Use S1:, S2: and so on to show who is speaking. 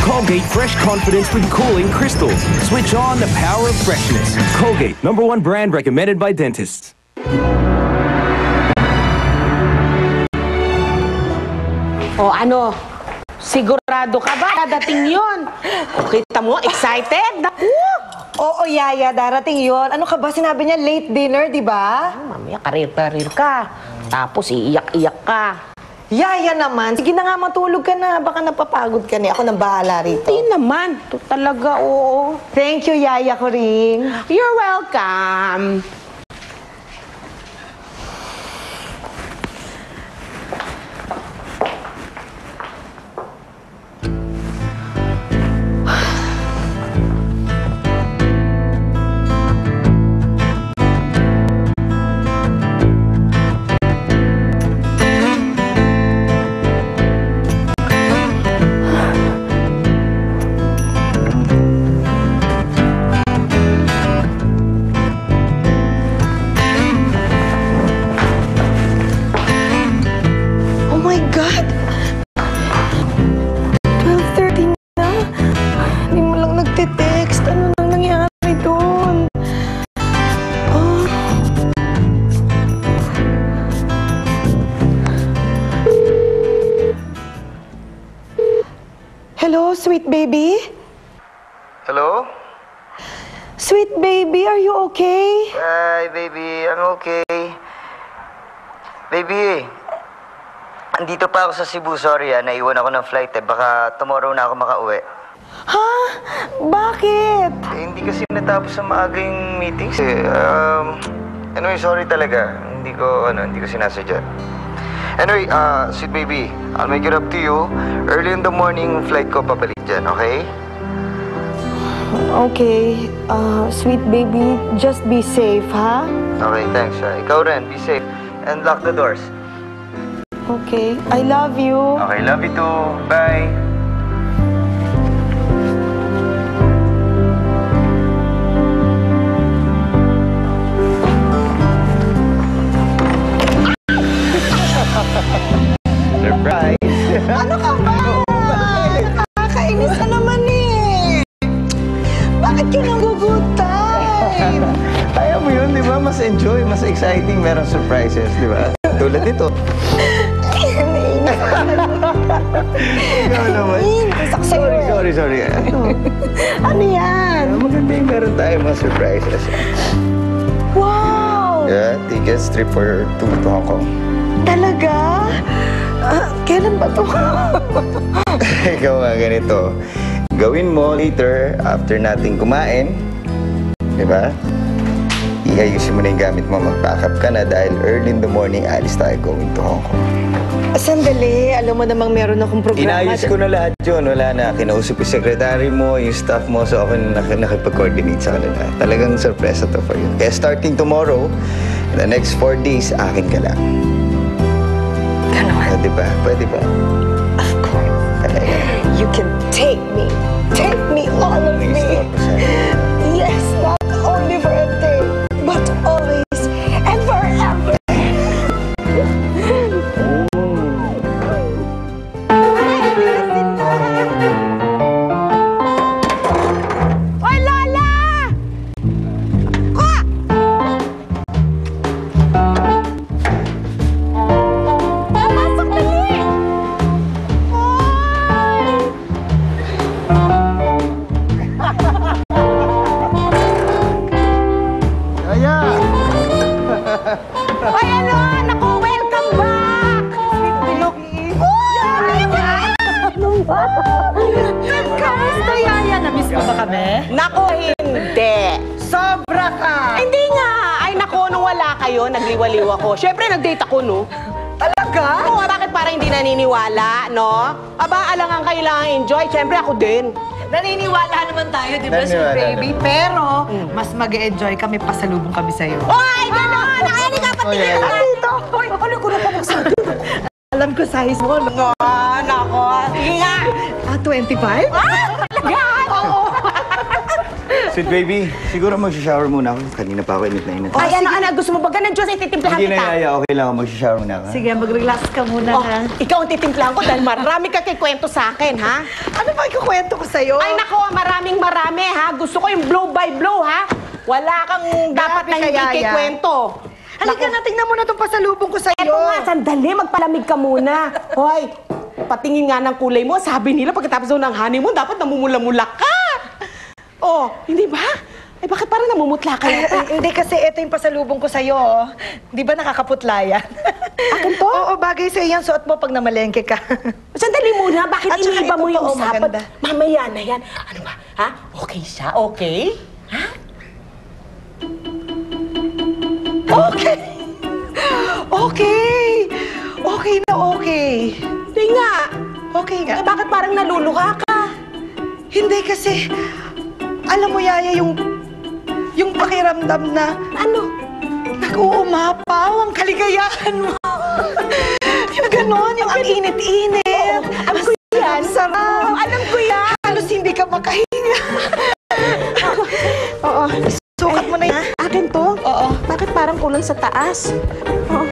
S1: Colgate Fresh Confidence with cooling crystals. Switch on the power of freshness. Colgate, #1 brand recommended by dentists.
S2: O ano? Sigurado ka ba? Dadating yun. O, kita mo, excited?
S3: Oo, Yaya, darating yon. Ano ka ba? Sinabi niya late dinner, di ba?
S2: Mamaya, karir-karir ka. Tapos, iiyak-iyak ka.
S3: Yaya naman. Sige na nga, matulog ka na. Baka napapagod ka niya. Ako nang bahala rito.
S2: Hindi naman. Ito talaga, oo.
S3: Thank you, Yaya ko rin.
S2: You're welcome.
S3: Hello, sweet baby?
S4: Hello?
S3: Sweet baby, are you okay?
S4: Hi, baby. I'm okay. Baby, andito pa ako sa Cebu. Sorry, naiwan ako ng flight eh. Baka tomorrow na ako makauwi.
S3: Ha? Bakit?
S4: Hindi kasi natapos sa maaga yung meetings eh. Anyway, sorry talaga. Hindi ko sinasadya. Anyway, sweet baby, I'll make it up to you. Early in the morning, flight ko papalit dyan, okay?
S3: Okay. Sweet baby, just be safe, ha?
S4: Okay, thanks. Ikaw rin, be safe. And lock the doors.
S3: Okay. I love you.
S4: Okay, love you too. Bye. Surprise!
S3: Ano ka ba? Nakakainis ka naman eh. Bakit ka nang-good time?
S4: Ayaw mo yun, di ba? Mas enjoy, mas exciting, merong surprises, di ba? Tulad nito. Ikaw naman. Sorry.
S3: Ano yan?
S4: Maganda yung meron tayo mga surprises.
S3: Wow!
S4: Yeah, tickets, trip for two to Hong Kong.
S3: Talaga? Kailan ba to?
S4: Ikaw nga ganito. Gawin mo later, after natin kumain, di ba? Iayusin mo na yung gamit mo, mag-pack up ka na dahil early in the morning, alis tayo going to Hong Kong.
S3: Sandali, alam mo namang meron akong programa.
S4: Inayos ko na lahat yun. Wala na. Kinausap yung secretary mo, yung staff mo, so ako na nakipag-coordinate sa kanila. Talagang sorpresa to for you. Kaya starting tomorrow, the next 4 days, akin ka lang.
S3: Ganon.
S4: Diba? Pwede ba?
S3: Of course.
S4: Talaga.
S3: You can take me. Take me, all of me. Yes, not only for a day, but always and forever.
S2: Oy, Lola! Kuha! Papasok dali!
S4: Yaya!
S2: Oy, ano? Naku, welcome back! Sweet baby!
S3: Kamusta, Yaya? Namiss mo ba kami?
S2: Naku, hindi!
S3: Sobra ka!
S2: Hindi nga! Ay, naku, nung wala kayo, nagliwaliw ako. Siyempre, nag-date ako, no?
S3: Talaga?
S2: Oo, bakit parang hindi naniniwala, no? Aba, alangan kayo lang enjoy. Siyempre, ako din.
S5: Naniniwala naman tayo, di ba, Sweet
S4: Naniniwala
S5: Baby? Pero, mas mag-e-enjoy kami, pasalubong kami sa'yo.
S2: Ay, gano'n! Ay, ka patingin ka dito!
S5: Hoy, ano ko na pa magsabi? Alam ko size mo, no?
S2: Nako, sige nga!
S5: 25?
S2: Ah, talaga? Oo!
S4: Sweet baby, siguro mag-shower muna ako. Kanina pa ako init na init.
S2: Ay, ano, gusto mo ba ganun, Diyos? Ititimplahan
S4: Hindi na
S2: kita.
S4: yaya, okay lang ako. Mag-shower muna ako.
S5: Sige, mag-relax ka muna,
S2: Oh,
S5: ha?
S2: ikaw ang titimplahan ko dahil marami ka kikwento sa akin, ha?
S5: Ano ba ikukwento ko sa'yo?
S2: Ay, nako, marami, ha? Gusto ko yung blow by blow, ha? Wala kang dapat na
S5: Grabe
S2: hindi
S5: ka, Yaya.
S2: kikwento.
S5: Halika na, tingnan mo na itong pasalubong ko sa'yo.
S2: Eto nga, sandali, magpalamig ka muna. Hoy, patingin nga ng kulay mo. Sabi nila, pagkatapos daw ng honeymoon, dapat namumula-mula ka. Oh, hindi ba? Eh, bakit parang namumutla ka yata?
S5: Hindi kasi ito yung pasalubong ko sa'yo, oh. Di ba nakakaputla yan?
S2: Akin to?
S5: Oo, bagay sa'yo yan. Suot mo pag namalengke ka.
S2: Sandali muna, bakit
S5: At saka
S2: iniiba mo
S5: ito
S2: yung
S5: pa, oh,
S2: usapan?
S5: maganda.
S2: Mamaya na yan. Ano ba? Ha? Okay siya? Okay? Ha?
S5: Okay! Okay! Okay na okay.
S2: Hindi nga.
S5: Okay nga.
S2: Eh, bakit parang naluluha ka?
S5: Hindi kasi, alam mo, Yaya, yung pakiramdam na
S2: Ano?
S5: nag-uumapaw ang kaligayahan mo. Yung ganon, yung ang init-init.
S2: Alam ko yan.
S5: Sarap.
S2: Alam ko yan.
S5: Halos hindi ka makahinga.
S2: Oo.
S5: Sukat mo na yan.
S2: Akin to?
S5: Oo.
S2: Bakit parang kulang sa taas? Oo.